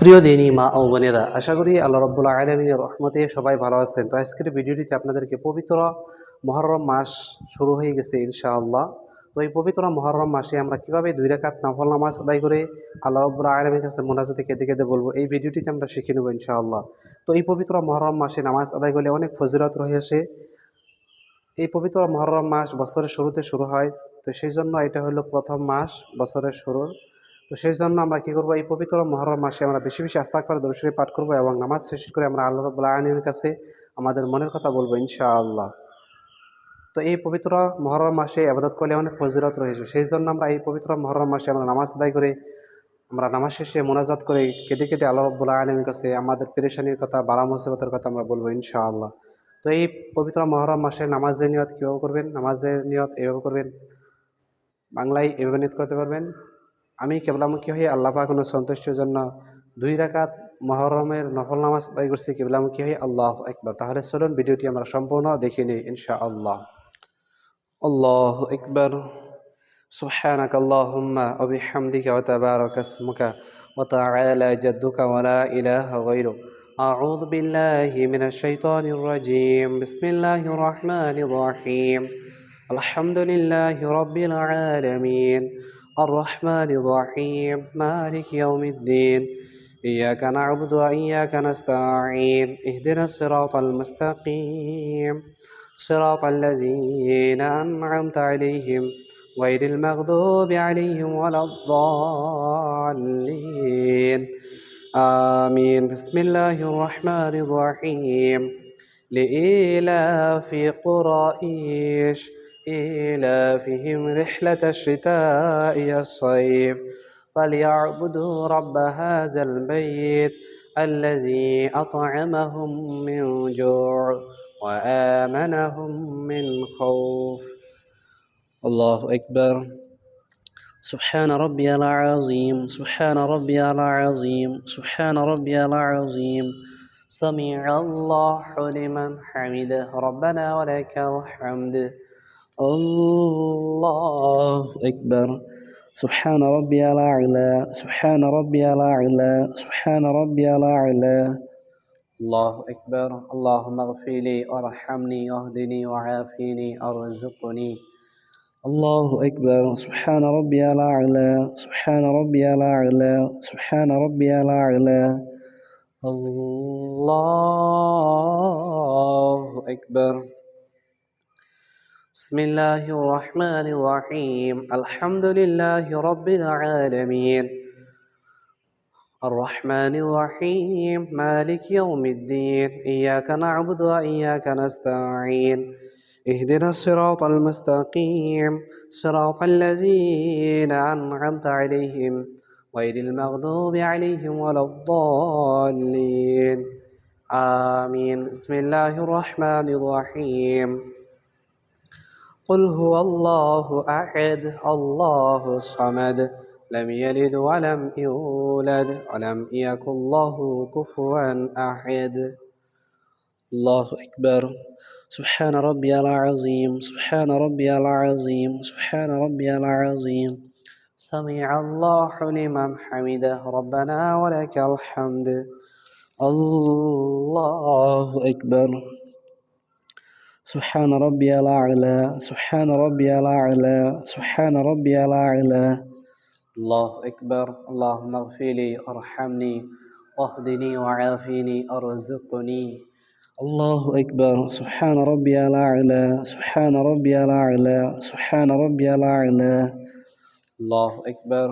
প্রিয় দিনী মা ও বোনেরা, আশা করি আল্লাহ রাব্বুল আলামিনের রহমতে সবাই ভালো আছেন। তো আজকের ভিডিওটিতে আপনাদেরকে পবিত্র মুহররম মাস শুরু হয়ে গেছে ইনশাআল্লাহ। তো এই পবিত্র মুহররম মাসে আমরা কিভাবে 2 রাকাত নফল নামাজ আদায় করে আল্লাহ রাব্বুল আলামিনের কাছে মোনাজাতে কেঁদে কেঁদে বলবো, এই ভিডিওটিতে আমরা শিখে নেব ইনশাআল্লাহ। তো এই পবিত্র মুহররম মাসে নামাজ আদায় করলে অনেক ফজিলত রয়েছে। এই পবিত্র মুহররম মাস বছরের শুরুতে শুরু হয়। তো সেই জন্য এটা হলো প্রথম মাস বছরের শুরুর। তো সেই জন্য আমরা কি করব, এই পবিত্র মুহররম মাসে আমরা বেশি বেশি আস্তাগফির দরুদ শরীফ পাঠ করব এবং নামাজ শেষ করে আমরা আল্লাহ রাব্বুল আলামিনের কাছে আমাদের মনের কথা বলবো ইনশাআল্লাহ। তো এই পবিত্র মুহররম মাসে ইবাদত করলে অনেক ফজিলত রয়েছে। সেই জন্য আমরা এই পবিত্র মুহররম মাসে আমরা নামাজ আদায় করে আমরা নামাজ শেষে মোনাজাত করে কেঁদে কেঁদে আল্লাহ রাব্বুল আলামিনের কাছে আমাদের পেরেশানির কথা, বালা মুসিবতের কথা আমরা বলবো ইনশাআল্লাহ। তো এই পবিত্র মুহররম মাসে নামাজের নিয়ত কীভাবে করবেন? নামাজের নিয়ত এভাবে করবেন, বাংলায় এভাবে নিয়ত করতে পারবেন: আমি কেবলামুখী হয়ে আল্লাহ পাক ও সন্তুষ্টির জন্য 2 রাকাত মুহররমের নফল নামাজ আদায় করছি কেবলামুখী হয়ে। আল্লাহু আকবার। তাহলে চলুন ভিডিওটি আমরা সম্পূর্ণ দেখে নিই ইনশাআল্লাহ। আল্লাহু আকবার। سبحانك اللهم وبحمدك وتبارك اسمك وتعالى جدك ولا إله غيرك. أعوذ بالله من الشيطان الرجيم. بسم الله الرحمن الرحيم. الحمد لله رب العالمين الرحمن الرحيم مالك يوم الدين. إياك نعبد وإياك نستعين. اهدنا الصراط المستقيم صراط الذين أنعمت عليهم غير المغضوب عليهم ولا الضالين. آمين. بسم الله الرحمن الرحيم. لإيلاف قريش إيلافهم رحلة الشتاء والصيف فليعبدوا رب هذا البيت الذي أطعمهم من جوع وآمنهم من خوف. الله أكبر. سبحان ربي العظيم سبحان ربي العظيم سبحان ربي العظيم. سمع الله لمن حمده ربنا ولك الحمد. الله أكبر. سبحان ربي الأعلى سبحان ربي الأعلى سبحان ربي الأعلى. الله أكبر. اللهم اغفر لي وارحمني واهدني وعافني ارزقني. الله أكبر. سبحان ربي الأعلى سبحان ربي الأعلى سبحان ربي الأعلى. الله أكبر. بسم الله الرحمن الرحيم. الحمد لله رب العالمين الرحمن الرحيم مالك يوم الدين. إياك نعبد وإياك نستعين. اهدنا الصراط المستقيم صراط الذين أنعمت عليهم غير المغضوب عليهم ولا الضالين. آمين. بسم الله الرحمن الرحيم. قل هو الله أحد الله الصمد لم يلد ولم يولد ولم يكن له كفوا أحد. الله أكبر. سبحان ربي العظيم سبحان ربي العظيم سبحان ربي العظيم. سمع الله لمن حمده ربنا ولك الحمد. الله أكبر. سبحان ربي الأعلى سبحان ربي الأعلى سبحان ربي الأعلى. الله أكبر. اللهم اغفر لي وارحمني واهدني وعافني ارزقني. الله أكبر. سبحان ربي الأعلى سبحان ربي الأعلى سبحان ربي الأعلى. الله أكبر.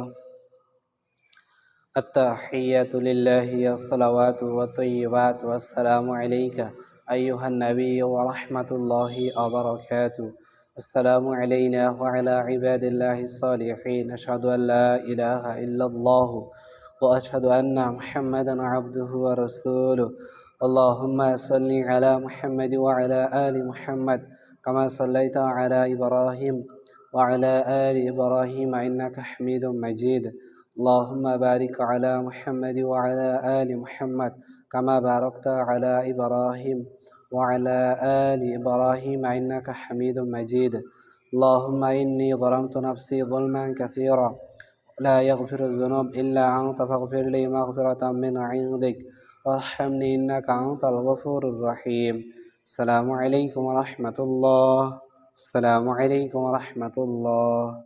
التحيات لله والصلوات والطيبات والسلام عليك أيها النبي ورحمة الله وبركاته. السلام علينا وعلى عباد الله الصالحين. أشهد أن لا إله إلا الله وأشهد أن محمدا عبده ورسوله. اللهم صل على محمد وعلى آل محمد كما صليت على إبراهيم وعلى آل إبراهيم إنك حميد مجيد. اللهم بارك على محمد وعلى آل محمد كما باركت على إبراهيم وعلى آل إبراهيم إنك حميد مجيد. اللهم إني ظلمت نفسي ظلما كثيرا لا يغفر الذنوب إلا أنت فاغفر لي مغفرة من عندك وارحمني إنك أنت الغفور الرحيم. السلام عليكم ورحمة الله. السلام عليكم ورحمة الله.